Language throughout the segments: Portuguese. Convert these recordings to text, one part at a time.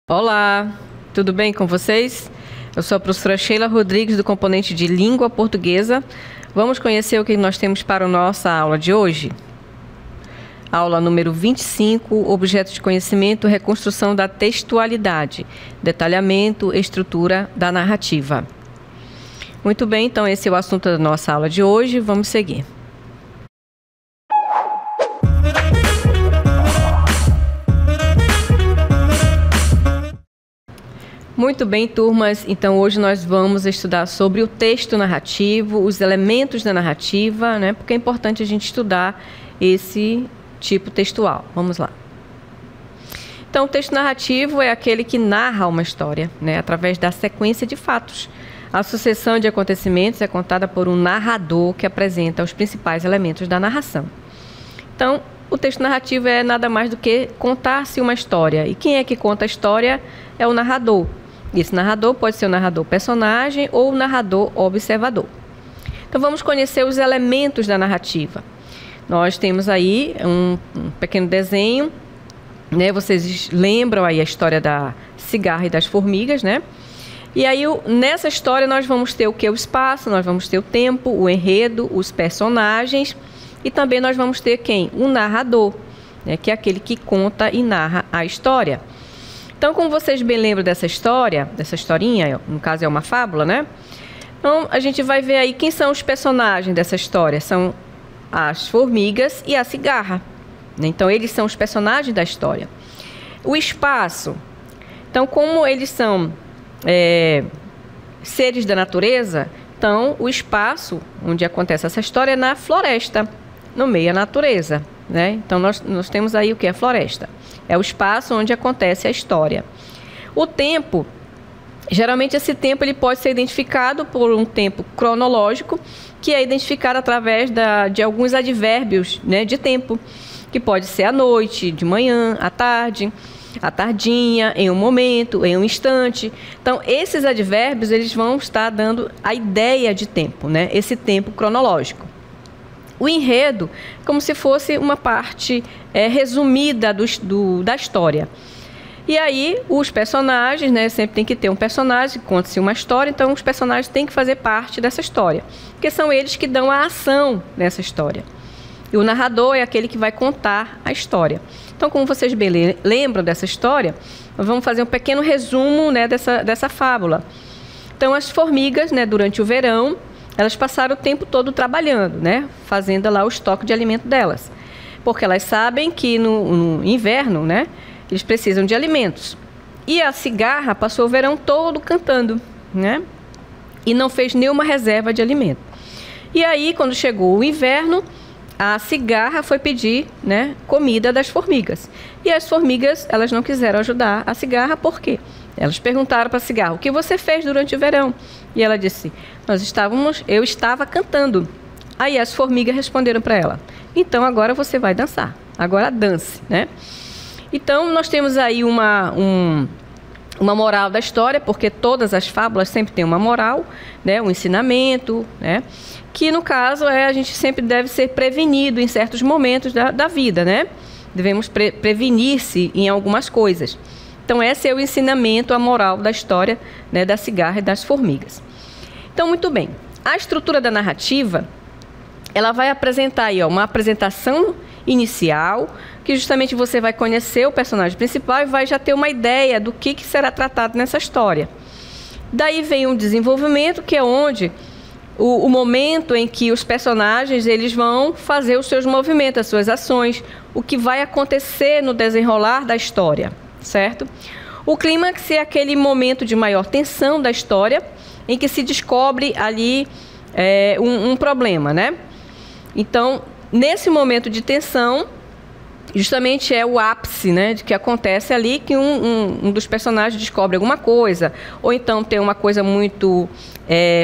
Olá, tudo bem com vocês? Eu sou a professora Sheila Rodrigues, do componente de Língua Portuguesa. Vamos conhecer o que nós temos para a nossa aula de hoje? Aula número 25, objeto de conhecimento, reconstrução da textualidade, detalhamento, estrutura da narrativa. Muito bem, então esse é o assunto da nossa aula de hoje. Vamos seguir. Muito bem, turmas. Então, hoje nós vamos estudar sobre o texto narrativo, os elementos da narrativa, né? Porque é importante a gente estudar esse tipo textual. Vamos lá. Então, o texto narrativo é aquele que narra uma história, né? Através da sequência de fatos. A sucessão de acontecimentos é contada por um narrador que apresenta os principais elementos da narração. Então, o texto narrativo é nada mais do que contar-se uma história. E quem é que conta a história é o narrador. Esse narrador pode ser o narrador personagem ou o narrador observador. Então vamos conhecer os elementos da narrativa. Nós temos aí um pequeno desenho, né? Vocês lembram aí a história da cigarra e das formigas, né? E aí nessa história nós vamos ter o que? O espaço, nós vamos ter o tempo, o enredo, os personagens e também nós vamos ter quem? O narrador, né? Que é aquele que conta e narra a história. Então, como vocês bem lembram dessa história, dessa historinha, no caso é uma fábula, né? Então, a gente vai ver aí quem são os personagens dessa história. São as formigas e a cigarra. Então, eles são os personagens da história. O espaço. Então, como eles são seres da natureza, então, o espaço onde acontece essa história é na floresta, no meio da natureza, né? Então, nós temos aí o que é a floresta. É o espaço onde acontece a história. O tempo, geralmente esse tempo ele pode ser identificado por um tempo cronológico, que é identificado através de alguns advérbios, né, de tempo, que pode ser à noite, de manhã, à tarde, à tardinha, em um momento, em um instante. Então, esses advérbios eles vão estar dando a ideia de tempo, né, esse tempo cronológico. O enredo, como se fosse uma parte resumida da história. E aí, os personagens, né, sempre tem que ter um personagem, conta-se uma história, então os personagens têm que fazer parte dessa história, porque são eles que dão a ação nessa história. E o narrador é aquele que vai contar a história. Então, como vocês bem lembram dessa história, nós vamos fazer um pequeno resumo, né, dessa fábula. Então, as formigas, né, durante o verão, elas passaram o tempo todo trabalhando, né? Fazendo lá o estoque de alimento delas. Porque elas sabem que no inverno, né? Eles precisam de alimentos. E a cigarra passou o verão todo cantando, né? E não fez nenhuma reserva de alimento. E aí, quando chegou o inverno, a cigarra foi pedir, né, comida das formigas. E as formigas, elas não quiseram ajudar a cigarra, por quê? Elas perguntaram para a cigarra, o que você fez durante o verão? E ela disse, eu estava cantando. Aí as formigas responderam para ela, então agora você vai dançar, agora dance, né? Então nós temos aí uma moral da história, porque todas as fábulas sempre têm uma moral, né? Um ensinamento, né? Que no caso a gente sempre deve ser prevenido em certos momentos da vida, né? Devemos prevenir-se em algumas coisas. Então, esse é o ensinamento, a moral da história, né, da cigarra e das formigas. Então, muito bem. A estrutura da narrativa, ela vai apresentar aí, uma apresentação inicial, que justamente você vai conhecer o personagem principal e vai já ter uma ideia do que será tratado nessa história. Daí vem um desenvolvimento, que é onde o momento em que os personagens eles vão fazer os seus movimentos, as suas ações, o que vai acontecer no desenrolar da história. Certo? O clímax é aquele momento de maior tensão da história, em que se descobre ali um problema, né? Então, nesse momento de tensão, justamente é o ápice, né, de que acontece ali, que um dos personagens descobre alguma coisa, ou então tem uma coisa muito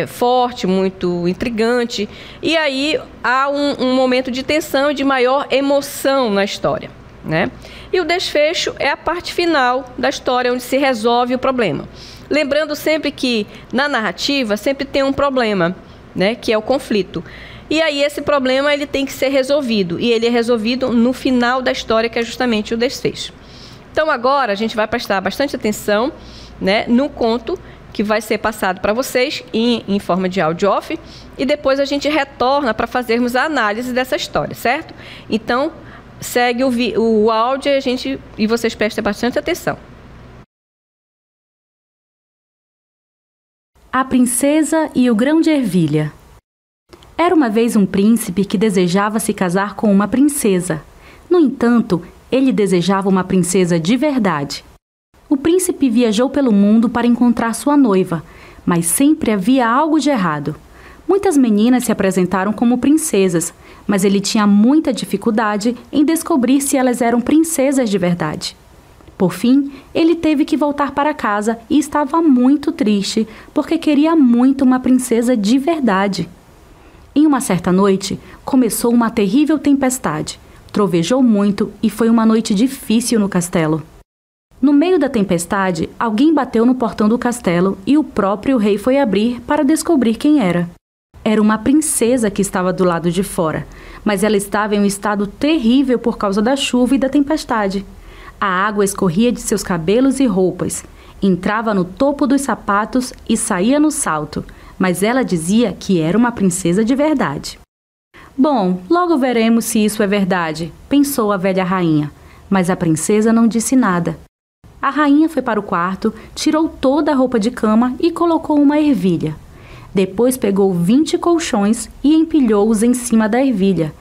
forte, muito intrigante, e aí há um momento de tensão e de maior emoção na história, né? E o desfecho é a parte final da história, onde se resolve o problema. Lembrando sempre que na narrativa sempre tem um problema, né, que é o conflito. E aí esse problema ele tem que ser resolvido, e ele é resolvido no final da história, que é justamente o desfecho. Então agora a gente vai prestar bastante atenção, né, no conto que vai ser passado para vocês em forma de áudio off, e depois a gente retorna para fazermos a análise dessa história, certo? Então, segue o áudio e vocês prestem bastante atenção. A Princesa e o Grão de Ervilha. Era uma vez um príncipe que desejava se casar com uma princesa. No entanto, ele desejava uma princesa de verdade. O príncipe viajou pelo mundo para encontrar sua noiva, mas sempre havia algo de errado. Muitas meninas se apresentaram como princesas, mas ele tinha muita dificuldade em descobrir se elas eram princesas de verdade. Por fim, ele teve que voltar para casa e estava muito triste porque queria muito uma princesa de verdade. Em uma certa noite, começou uma terrível tempestade. Trovejou muito e foi uma noite difícil no castelo. No meio da tempestade, alguém bateu no portão do castelo e o próprio rei foi abrir para descobrir quem era. Era uma princesa que estava do lado de fora, mas ela estava em um estado terrível por causa da chuva e da tempestade. A água escorria de seus cabelos e roupas, entrava no topo dos sapatos e saía no salto, mas ela dizia que era uma princesa de verdade. Bom, logo veremos se isso é verdade, pensou a velha rainha, mas a princesa não disse nada. A rainha foi para o quarto, tirou toda a roupa de cama e colocou uma ervilha. Depois pegou 20 colchões e empilhou-os em cima da ervilha.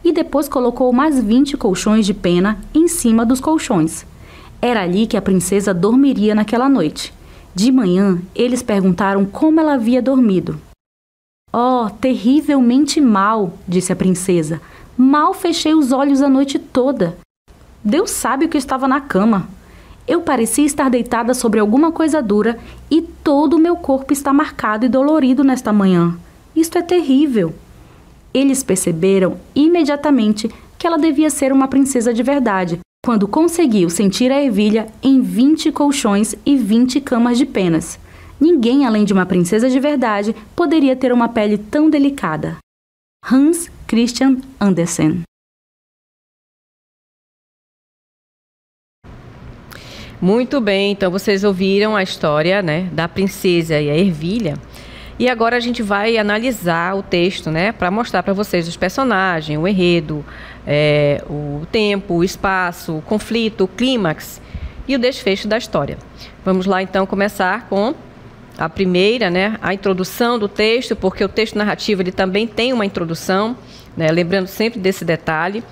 E depois colocou mais 20 colchões de pena em cima dos colchões. Era ali que a princesa dormiria naquela noite. De manhã, eles perguntaram como ela havia dormido. Oh, terrivelmente mal, disse a princesa. Mal fechei os olhos a noite toda. Deus sabe o que estava na cama. Eu parecia estar deitada sobre alguma coisa dura e todo o meu corpo está marcado e dolorido nesta manhã. Isto é terrível. Eles perceberam imediatamente que ela devia ser uma princesa de verdade, quando conseguiu sentir a ervilha em 20 colchões e 20 camas de penas. Ninguém, além de uma princesa de verdade, poderia ter uma pele tão delicada. Hans Christian Andersen. Muito bem, então vocês ouviram a história, né, da princesa e a ervilha. E agora a gente vai analisar o texto, né, para mostrar para vocês os personagens, o enredo, o tempo, o espaço, o conflito, o clímax e o desfecho da história. Vamos lá então começar com a primeira, né, a introdução do texto, porque o texto narrativo ele também tem uma introdução, né, lembrando sempre desse detalhe.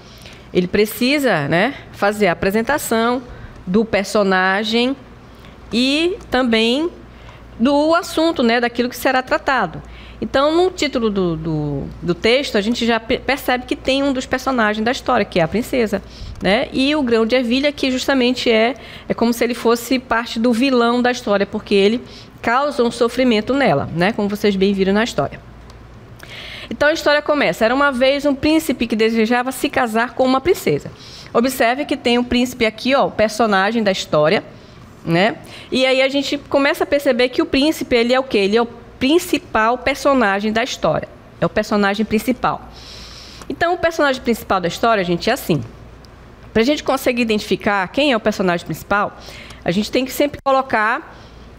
Ele precisa, né, fazer a apresentação do personagem e também do assunto, né, daquilo que será tratado. Então, no título do texto, a gente já percebe que tem um dos personagens da história, que é a princesa, né? E o grão de ervilha, que justamente é como se ele fosse parte do vilão da história, porque ele causa um sofrimento nela, né? Como vocês bem viram na história. Então, a história começa. Era uma vez um príncipe que desejava se casar com uma princesa. Observe que tem um príncipe aqui, ó, o personagem da história, né? E aí a gente começa a perceber que o príncipe, ele é o quê? Ele é o principal personagem da história. É o personagem principal. Então, o personagem principal da história, gente, é assim. Para a gente conseguir identificar quem é o personagem principal, a gente tem que sempre colocar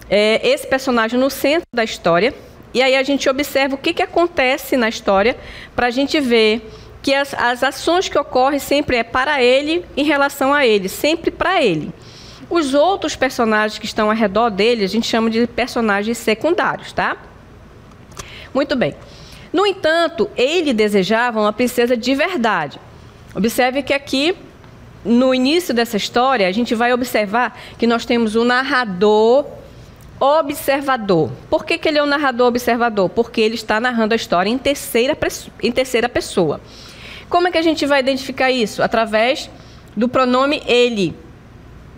esse personagem no centro da história. E aí a gente observa o que acontece na história para a gente ver que as ações que ocorrem sempre é para ele, em relação a ele, sempre para ele. Os outros personagens que estão ao redor dele, a gente chama de personagens secundários, tá? Muito bem. No entanto, ele desejava uma princesa de verdade. Observe que aqui, no início dessa história, a gente vai observar que nós temos um narrador observador. Por que ele é um narrador observador? Porque ele está narrando a história em terceira pessoa. Como é que a gente vai identificar isso? Através do pronome ele,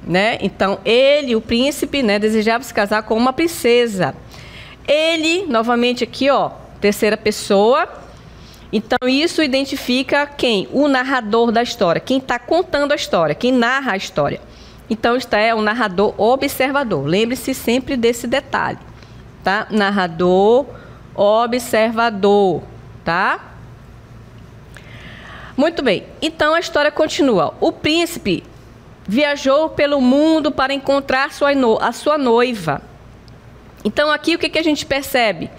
né? Então, ele, o príncipe, né, desejava se casar com uma princesa. Ele, novamente aqui, ó, terceira pessoa. Então, isso identifica quem? O narrador da história, quem está contando a história, quem narra a história. Então, está um narrador observador. Lembre-se sempre desse detalhe, tá? Narrador observador, tá? Muito bem. Então, a história continua. O príncipe viajou pelo mundo para encontrar a sua noiva. Então aqui o que a gente percebe?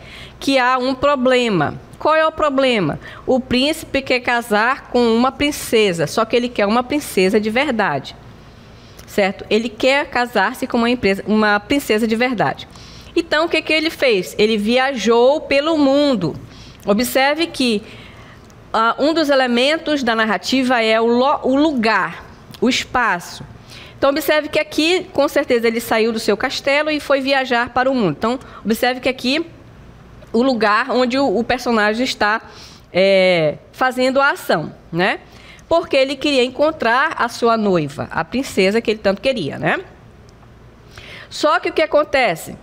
Que há um problema. Qual é o problema? O príncipe quer casar com uma princesa, só que ele quer uma princesa de verdade. Certo? Ele quer casar-se com uma princesa de verdade. Então, o que ele fez? Ele viajou pelo mundo. Observe que um dos elementos da narrativa é o lugar, o espaço. Então, observe que aqui, com certeza, ele saiu do seu castelo e foi viajar para o mundo. Então, observe que aqui, o lugar onde o personagem está fazendo a ação, né? Porque ele queria encontrar a sua noiva, a princesa que ele tanto queria, né? Só que o que acontece?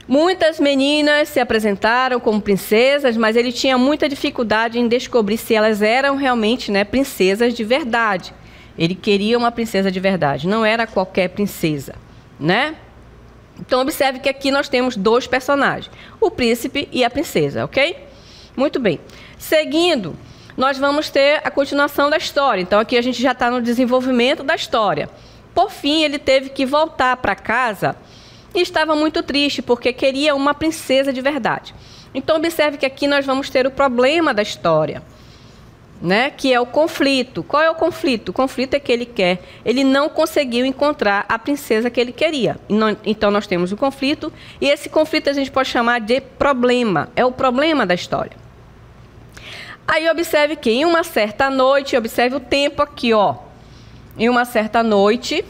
Muitas meninas se apresentaram como princesas, mas ele tinha muita dificuldade em descobrir se elas eram realmente, né, princesas de verdade. Ele queria uma princesa de verdade, não era qualquer princesa, né? Então, observe que aqui nós temos dois personagens, o príncipe e a princesa, ok? Muito bem. Seguindo, nós vamos ter a continuação da história. Então, aqui a gente já está no desenvolvimento da história. Por fim, ele teve que voltar para casa e estava muito triste, porque queria uma princesa de verdade. Então, observe que aqui nós vamos ter o problema da história, né? Que é o conflito. Qual é o conflito? O conflito é que ele não conseguiu encontrar a princesa que ele queria. Então, nós temos o conflito, e esse conflito a gente pode chamar de problema. É o problema da história. Aí observe que em uma certa noite, observe o tempo aqui, ó. Em uma certa noite,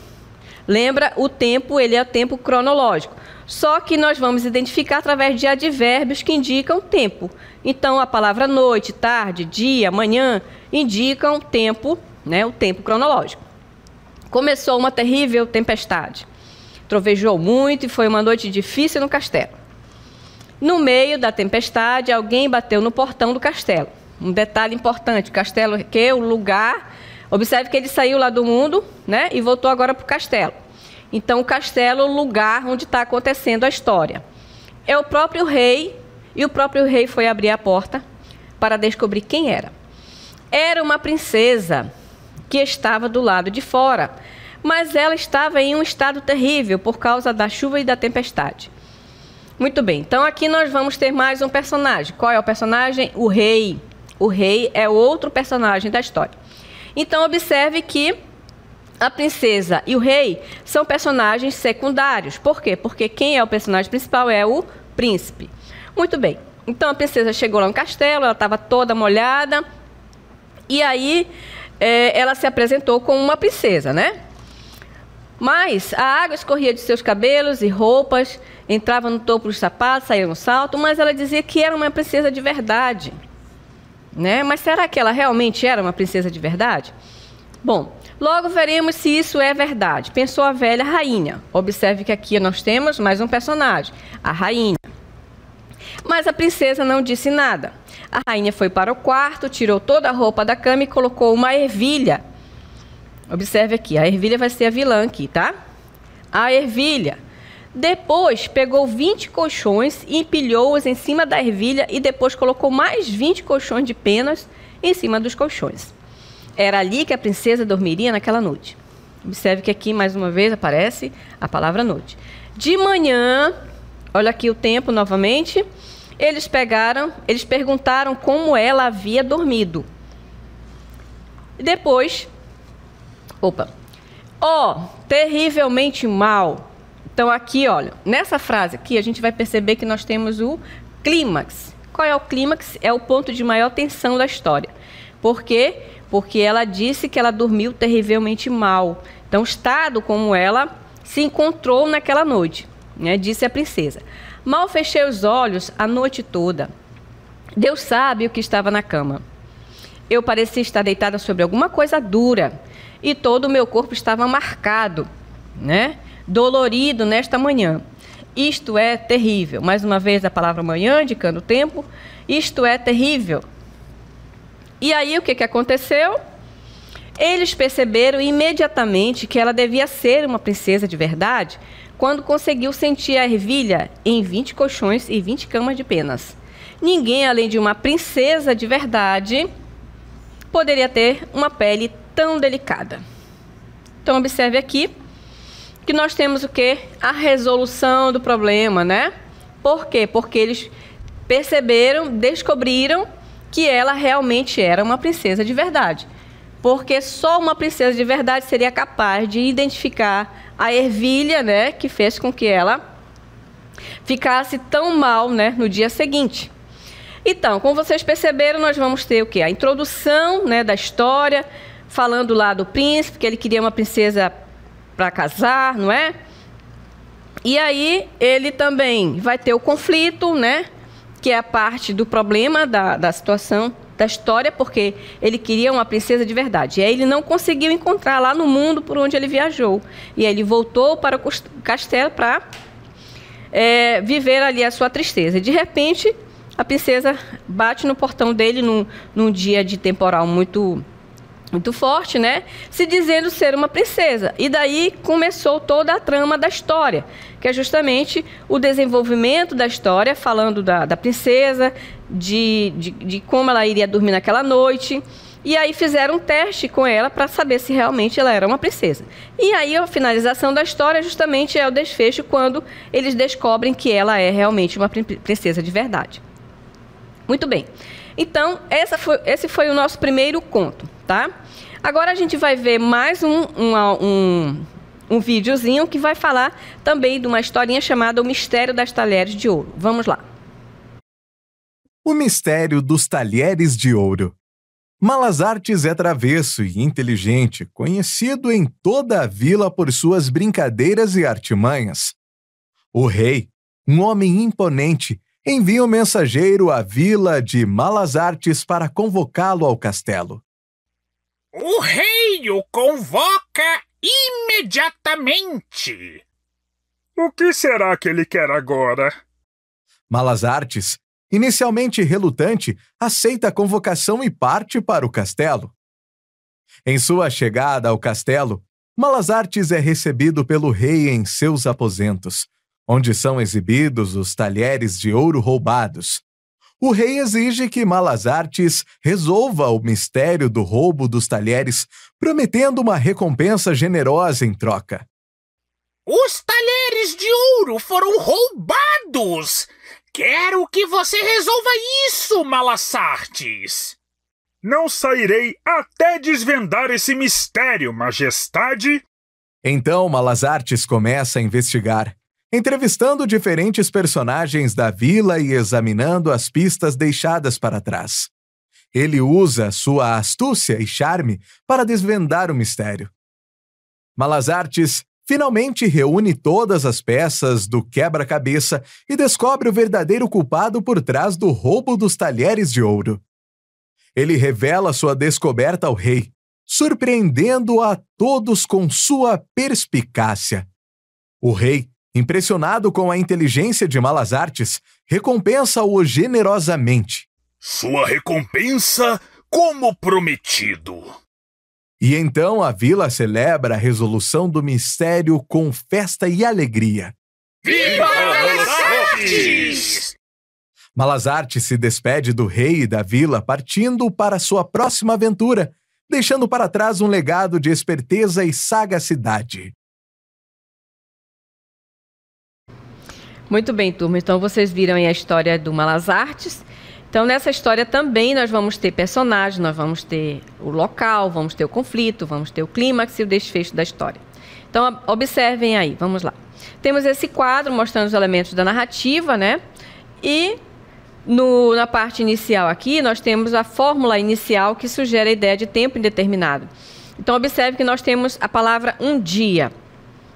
lembra, o tempo, ele é o tempo cronológico. Só que nós vamos identificar através de advérbios que indicam tempo. Então, a palavra noite, tarde, dia, manhã, indicam tempo, né, o tempo cronológico. Começou uma terrível tempestade. Trovejou muito e foi uma noite difícil no castelo. No meio da tempestade, alguém bateu no portão do castelo. Um detalhe importante, o castelo, que é o lugar, observe que ele saiu lá do mundo, né, e voltou agora para o castelo. Então, o castelo é o lugar onde está acontecendo a história. É o próprio rei, e o próprio rei foi abrir a porta para descobrir quem era. Era uma princesa que estava do lado de fora, mas ela estava em um estado terrível por causa da chuva e da tempestade. Muito bem, então aqui nós vamos ter mais um personagem. Qual é o personagem? O rei. O rei é outro personagem da história. Então, observe que a princesa e o rei são personagens secundários. Por quê? Porque quem é o personagem principal é o príncipe. Muito bem. Então, a princesa chegou lá no castelo, ela estava toda molhada. E aí, ela se apresentou como uma princesa, né? Mas a água escorria de seus cabelos e roupas, entrava no topo dos sapatos, saía no salto, mas ela dizia que era uma princesa de verdade. Né? Mas será que ela realmente era uma princesa de verdade? Bom, logo veremos se isso é verdade, pensou a velha rainha. Observe que aqui nós temos mais um personagem, a rainha. Mas a princesa não disse nada. A rainha foi para o quarto, tirou toda a roupa da cama e colocou uma ervilha. Observe aqui, a ervilha vai ser a vilã aqui, tá? A ervilha. Depois pegou 20 colchões e empilhou-os em cima da ervilha e depois colocou mais 20 colchões de penas em cima dos colchões. Era ali que a princesa dormiria naquela noite. Observe que aqui mais uma vez aparece a palavra noite. De manhã, olha aqui o tempo novamente, eles perguntaram como ela havia dormido. Depois, terrivelmente mal. Então, aqui, olha, nessa frase aqui, a gente vai perceber que nós temos o clímax. Qual é o clímax? É o ponto de maior tensão da história. Por quê? Porque ela disse que ela dormiu terrivelmente mal. Então, o estado como ela se encontrou naquela noite, né? Disse a princesa. Mal fechei os olhos a noite toda. Deus sabe o que estava na cama. Eu parecia estar deitada sobre alguma coisa dura e todo o meu corpo estava marcado, né? Dolorido nesta manhã. Isto é terrível. Mais uma vez a palavra manhã, indicando o tempo. Isto é terrível. E aí o que aconteceu? Eles perceberam imediatamente que ela devia ser uma princesa de verdade quando conseguiu sentir a ervilha em 20 colchões e 20 camas de penas. Ninguém, além de uma princesa de verdade, poderia ter uma pele tão delicada. Então, observe aqui que nós temos o quê? A resolução do problema, né? Por quê? Porque eles perceberam, descobriram que ela realmente era uma princesa de verdade. Porque só uma princesa de verdade seria capaz de identificar a ervilha, né, que fez com que ela ficasse tão mal, né, no dia seguinte. Então, como vocês perceberam, nós vamos ter o quê? A introdução, né, da história, falando lá do príncipe, que ele queria uma princesa para casar, não é? E aí ele também vai ter o conflito, né, que é a parte do problema da situação da história, porque ele queria uma princesa de verdade. E aí ele não conseguiu encontrar lá no mundo por onde ele viajou. E aí ele voltou para o castelo para viver ali a sua tristeza. E de repente, a princesa bate no portão dele num dia de temporal muito forte, né? Se dizendo ser uma princesa. E daí começou toda a trama da história, que é justamente o desenvolvimento da história, falando da princesa, de como ela iria dormir naquela noite. E aí fizeram um teste com ela para saber se realmente ela era uma princesa. E aí a finalização da história justamente é o desfecho quando eles descobrem que ela é realmente uma princesa de verdade. Muito bem. Então, esse foi o nosso primeiro conto, tá? Agora a gente vai ver mais um videozinho que vai falar também de uma historinha chamada O Mistério das Talheres de Ouro. Vamos lá. O Mistério dos Talheres de Ouro. Malazartes é travesso e inteligente, conhecido em toda a vila por suas brincadeiras e artimanhas. O rei, um homem imponente, envia um mensageiro à vila de Malazartes para convocá-lo ao castelo. O rei o convoca imediatamente. O que será que ele quer agora? Malazartes, inicialmente relutante, aceita a convocação e parte para o castelo. Em sua chegada ao castelo, Malazartes é recebido pelo rei em seus aposentos, onde são exibidos os talheres de ouro roubados. O rei exige que Malazartes resolva o mistério do roubo dos talheres, prometendo uma recompensa generosa em troca. Os talheres de ouro foram roubados! Quero que você resolva isso, Malazartes! Não sairei até desvendar esse mistério, majestade! Então Malazartes começa a investigar, entrevistando diferentes personagens da vila e examinando as pistas deixadas para trás. Ele usa sua astúcia e charme para desvendar o mistério. Malazartes finalmente reúne todas as peças do quebra-cabeça e descobre o verdadeiro culpado por trás do roubo dos talheres de ouro. Ele revela sua descoberta ao rei, surpreendendo a todos com sua perspicácia. O rei, impressionado com a inteligência de Malazartes, recompensa-o generosamente. Sua recompensa, como prometido. E então a vila celebra a resolução do mistério com festa e alegria. Viva Malazartes! Malazartes se despede do rei e da vila, partindo para sua próxima aventura, deixando para trás um legado de esperteza e sagacidade. Muito bem, turma. Então, vocês viram aí a história do Malazartes. Então, nessa história também nós vamos ter personagens, nós vamos ter o local, vamos ter o conflito, vamos ter o clímax e o desfecho da história. Então, observem aí, vamos lá. Temos esse quadro mostrando os elementos da narrativa, né? E na parte inicial aqui, nós temos a fórmula inicial que sugere a ideia de tempo indeterminado. Então, observe que nós temos a palavra um dia.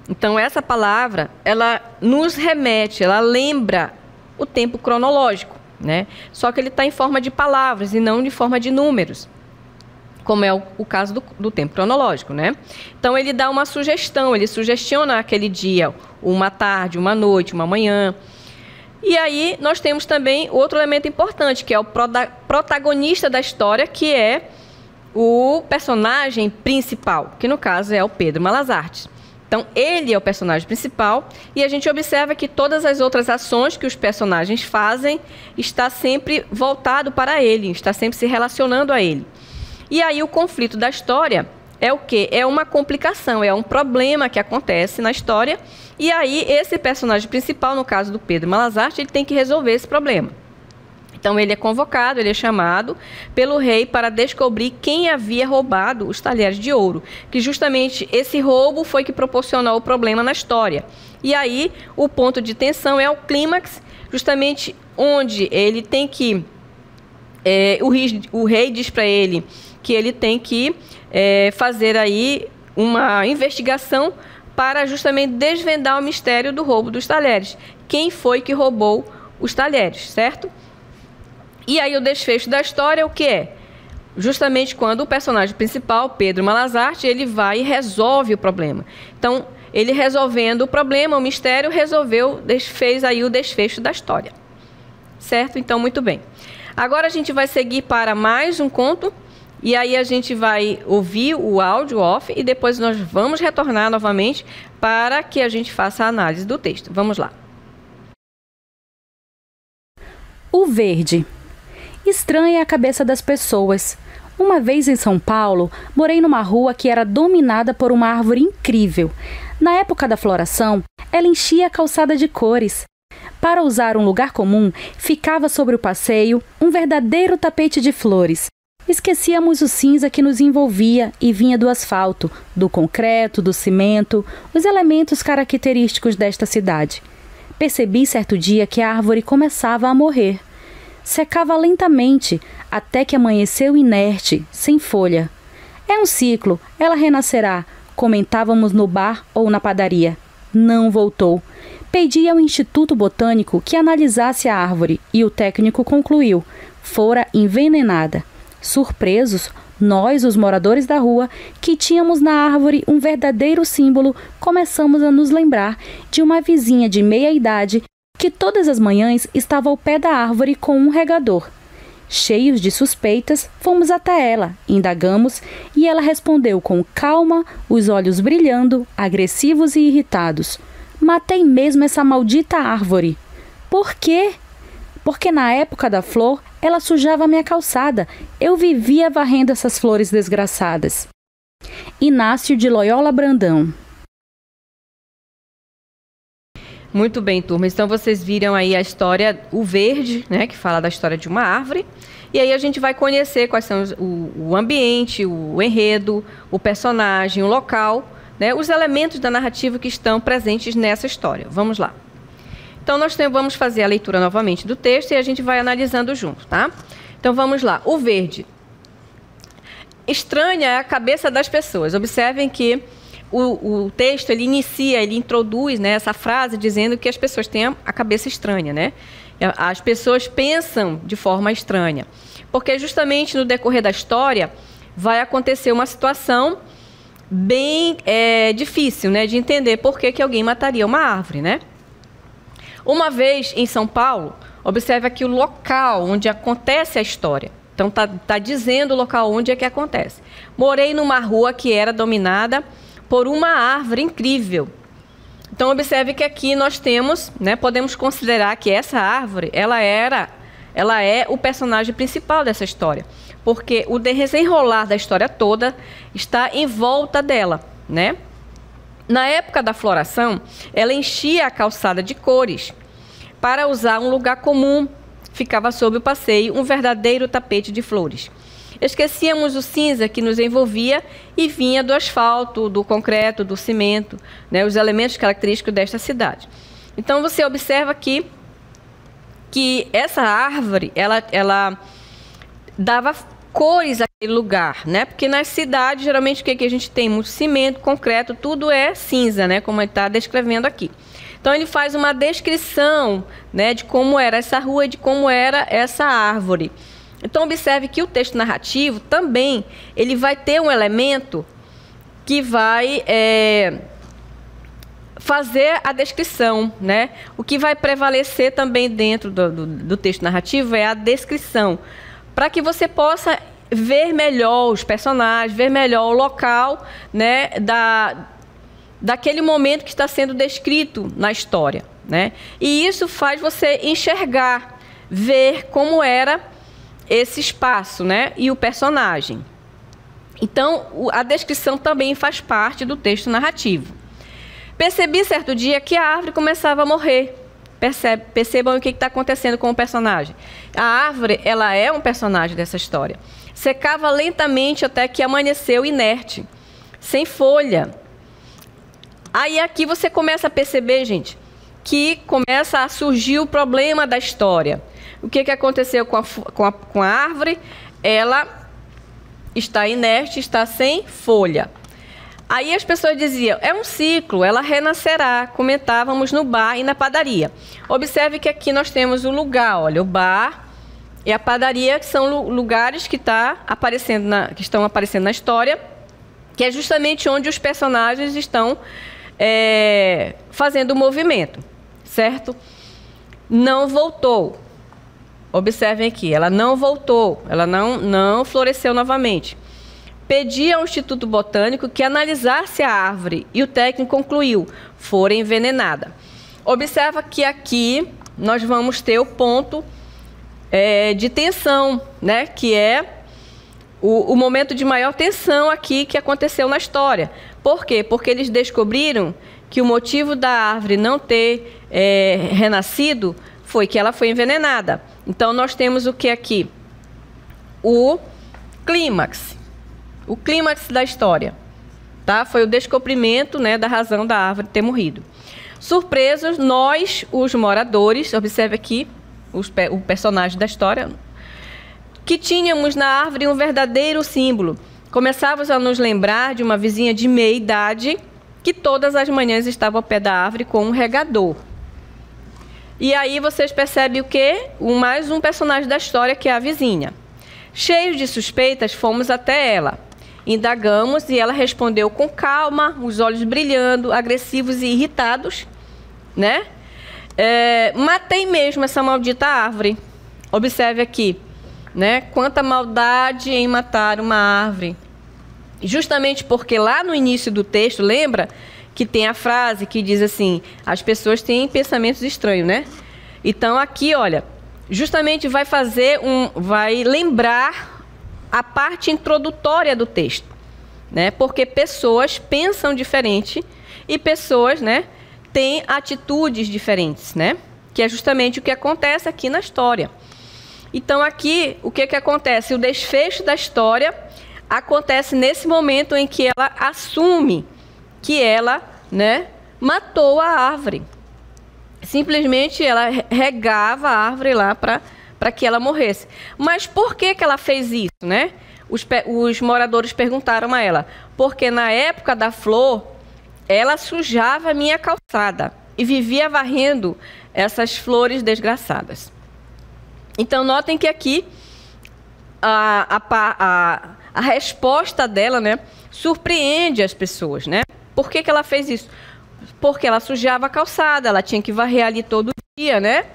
Então, essa palavra, ela nos remete, ela lembra o tempo cronológico, né? Só que ele está em forma de palavras e não de forma de números, como é o caso do tempo cronológico, né? Então, ele dá uma sugestão, ele sugestiona aquele dia, uma tarde, uma noite, uma manhã. E aí, nós temos também outro elemento importante, que é o protagonista da história, que é o personagem principal, que no caso é o Pedro Malazartes. Então, ele é o personagem principal e a gente observa que todas as outras ações que os personagens fazem está sempre voltado para ele, está sempre se relacionando a ele. E aí o conflito da história é o quê? É uma complicação, é um problema que acontece na história. E aí, esse personagem principal, no caso do Pedro Malazarte, ele tem que resolver esse problema. Então, ele é convocado, ele é chamado pelo rei para descobrir quem havia roubado os talheres de ouro. Que justamente esse roubo foi que proporcionou o problema na história. E aí, o ponto de tensão é o clímax, justamente onde ele tem que... o rei diz para ele que ele tem que fazer aí uma investigação para justamente desvendar o mistério do roubo dos talheres. Quem foi que roubou os talheres, certo? E aí o desfecho da história é o que é? Justamente quando o personagem principal, Pedro Malazarte, ele vai e resolve o problema. Então, ele resolvendo o problema, o mistério, fez aí o desfecho da história. Certo? Então, muito bem. Agora a gente vai seguir para mais um conto, e aí a gente vai ouvir o áudio off, e depois nós vamos retornar novamente para que a gente faça a análise do texto. Vamos lá. O verde. Estranha a cabeça das pessoas. Uma vez em São Paulo, morei numa rua que era dominada por uma árvore incrível. Na época da floração, ela enchia a calçada de cores. Para usar um lugar comum, ficava sobre o passeio um verdadeiro tapete de flores. Esquecíamos o cinza que nos envolvia e vinha do asfalto, do concreto, do cimento, os elementos característicos desta cidade. Percebi certo dia que a árvore começava a morrer. Secava lentamente, até que amanheceu inerte, sem folha. É um ciclo, ela renascerá, comentávamos no bar ou na padaria. Não voltou. Pedi ao Instituto Botânico que analisasse a árvore e o técnico concluiu: fora envenenada. Surpresos, nós, os moradores da rua, que tínhamos na árvore um verdadeiro símbolo, começamos a nos lembrar de uma vizinha de meia-idade que todas as manhãs estava ao pé da árvore com um regador. Cheios de suspeitas, fomos até ela, indagamos, e ela respondeu com calma, os olhos brilhando, agressivos e irritados: matei mesmo essa maldita árvore. Por quê? Porque na época da flor, ela sujava minha calçada. Eu vivia varrendo essas flores desgraçadas. Inácio de Loyola Brandão. Muito bem, turma. Então, vocês viram aí a história, o verde, né, que fala da história de uma árvore. E aí a gente vai conhecer quais são o ambiente, o enredo, o personagem, o local, né, os elementos da narrativa que estão presentes nessa história. Vamos lá. Então, nós vamos fazer a leitura novamente do texto e a gente vai analisando junto, tá? Então, vamos lá. O verde. Estranha é a cabeça das pessoas. Observem que o texto, ele inicia, ele introduz, né, essa frase dizendo que as pessoas têm a cabeça estranha, né? As pessoas pensam de forma estranha. Porque justamente no decorrer da história vai acontecer uma situação bem difícil, né, de entender por que alguém mataria uma árvore, né? Uma vez em São Paulo, observe aqui o local onde acontece a história. Então, tá dizendo o local onde é que acontece. Morei numa rua que era dominada por uma árvore incrível. Então, observe que aqui nós temos, né, podemos considerar que essa árvore, ela é o personagem principal dessa história. Porque o desenrolar da história toda está em volta dela, né? Na época da floração, ela enchia a calçada de cores. Para usar um lugar comum, ficava sob o passeio um verdadeiro tapete de flores. Esquecíamos o cinza que nos envolvia e vinha do asfalto, do concreto, do cimento, né, os elementos característicos desta cidade. Então, você observa aqui que essa árvore, ela dava cores àquele lugar, né? Porque nas cidades, geralmente, o que a gente tem? Muito cimento, concreto, tudo é cinza, né? Como ele está descrevendo aqui. Então, ele faz uma descrição, né, de como era essa rua e de como era essa árvore. Então, observe que o texto narrativo também, ele vai ter um elemento que vai fazer a descrição, né? O que vai prevalecer também dentro do texto narrativo é a descrição, para que você possa ver melhor os personagens, ver melhor o local, né, daquele momento que está sendo descrito na história, né? E isso faz você enxergar, ver como era esse espaço, né, e o personagem. Então, a descrição também faz parte do texto narrativo. Percebi certo dia que a árvore começava a morrer. Percebam o que está acontecendo com o personagem. A árvore, ela é um personagem dessa história. Secava lentamente até que amanheceu inerte, sem folha. Aí aqui você começa a perceber, gente, que começa a surgir o problema da história. O que aconteceu com a árvore? Ela está inerte, está sem folha. Aí as pessoas diziam, é um ciclo, ela renascerá. Comentávamos no bar e na padaria. Observe que aqui nós temos o lugar, olha, o bar e a padaria, que são lugares que estão aparecendo na história, que é justamente onde os personagens estão fazendo o movimento, certo? Não voltou. Observem aqui, ela não voltou, ela não floresceu novamente. Pedi ao Instituto Botânico que analisasse a árvore e o técnico concluiu, fora envenenada. Observa que aqui nós vamos ter o ponto de tensão, né? Que é o momento de maior tensão aqui que aconteceu na história. Por quê? Porque eles descobriram que o motivo da árvore não ter renascido foi que ela foi envenenada. Então, nós temos o que aqui? O clímax. O clímax da história. Tá? Foi o descobrimento, né, da razão da árvore ter morrido. Surpresos, nós, os moradores, observe aqui o personagem da história, que tínhamos na árvore um verdadeiro símbolo. Começávamos a nos lembrar de uma vizinha de meia idade que todas as manhãs estava ao pé da árvore com um regador. E aí vocês percebem o quê? Mais um personagem da história, que é a vizinha. Cheios de suspeitas, fomos até ela. Indagamos e ela respondeu com calma, os olhos brilhando, agressivos e irritados, né? Matei mesmo essa maldita árvore. Observe aqui, né? Quanta maldade em matar uma árvore. Justamente porque lá no início do texto, lembra que tem a frase que diz assim, as pessoas têm pensamentos estranhos, né? Então aqui, olha, justamente vai lembrar a parte introdutória do texto, né? Porque pessoas pensam diferente e pessoas, né, têm atitudes diferentes, né? Que é justamente o que acontece aqui na história. Então aqui, o que acontece? O desfecho da história acontece nesse momento em que ela assume que ela, né, matou a árvore. Simplesmente ela regava a árvore lá para que ela morresse. Mas por que ela fez isso, né? Os moradores perguntaram a ela. Porque na época da flor, ela sujava a minha calçada e vivia varrendo essas flores desgraçadas. Então, notem que aqui a resposta dela, né, surpreende as pessoas, né? Por que ela fez isso? Porque ela sujava a calçada, ela tinha que varrer ali todo dia, né?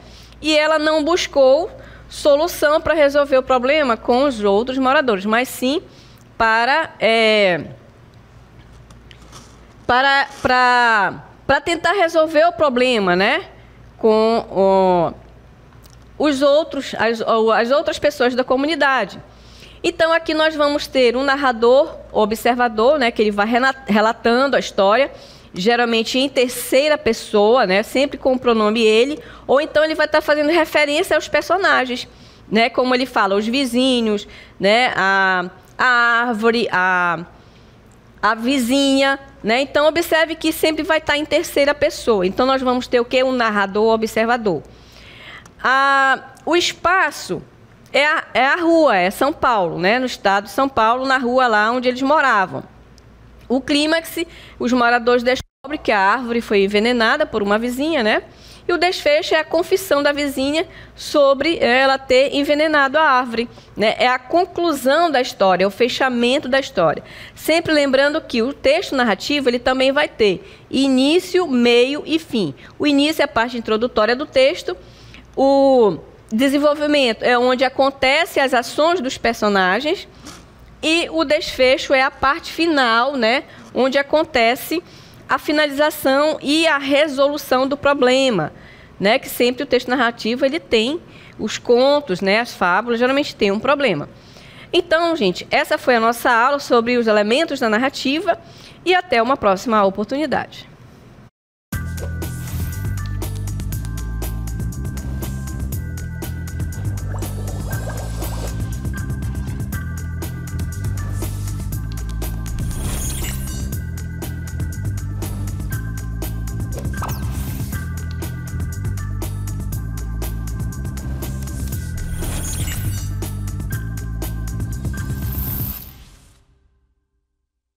E ela não buscou solução para resolver o problema com os outros moradores, mas sim para tentar resolver o problema, né? Com as outras pessoas da comunidade. Então, aqui nós vamos ter um narrador, observador, né, que ele vai relatando a história, geralmente em terceira pessoa, né, sempre com o pronome ele, ou então ele vai estar fazendo referência aos personagens, né, como ele fala, os vizinhos, né, a árvore, a vizinha, né? Então, observe que sempre vai estar em terceira pessoa. Então, nós vamos ter o quê? Um narrador, observador. O espaço é a rua, é São Paulo, né? No estado de São Paulo, na rua lá onde eles moravam. O clímax, os moradores descobrem que a árvore foi envenenada por uma vizinha, né? E o desfecho é a confissão da vizinha sobre ela ter envenenado a árvore, né? É a conclusão da história, é o fechamento da história. Sempre lembrando que o texto narrativo ele também vai ter início, meio e fim. O início é a parte introdutória do texto, o desenvolvimento é onde acontecem as ações dos personagens e o desfecho é a parte final, né, onde acontece a finalização e a resolução do problema, né, que sempre o texto narrativo ele tem os contos, né, as fábulas geralmente tem um problema. Então, gente, essa foi a nossa aula sobre os elementos da narrativa e até uma próxima oportunidade.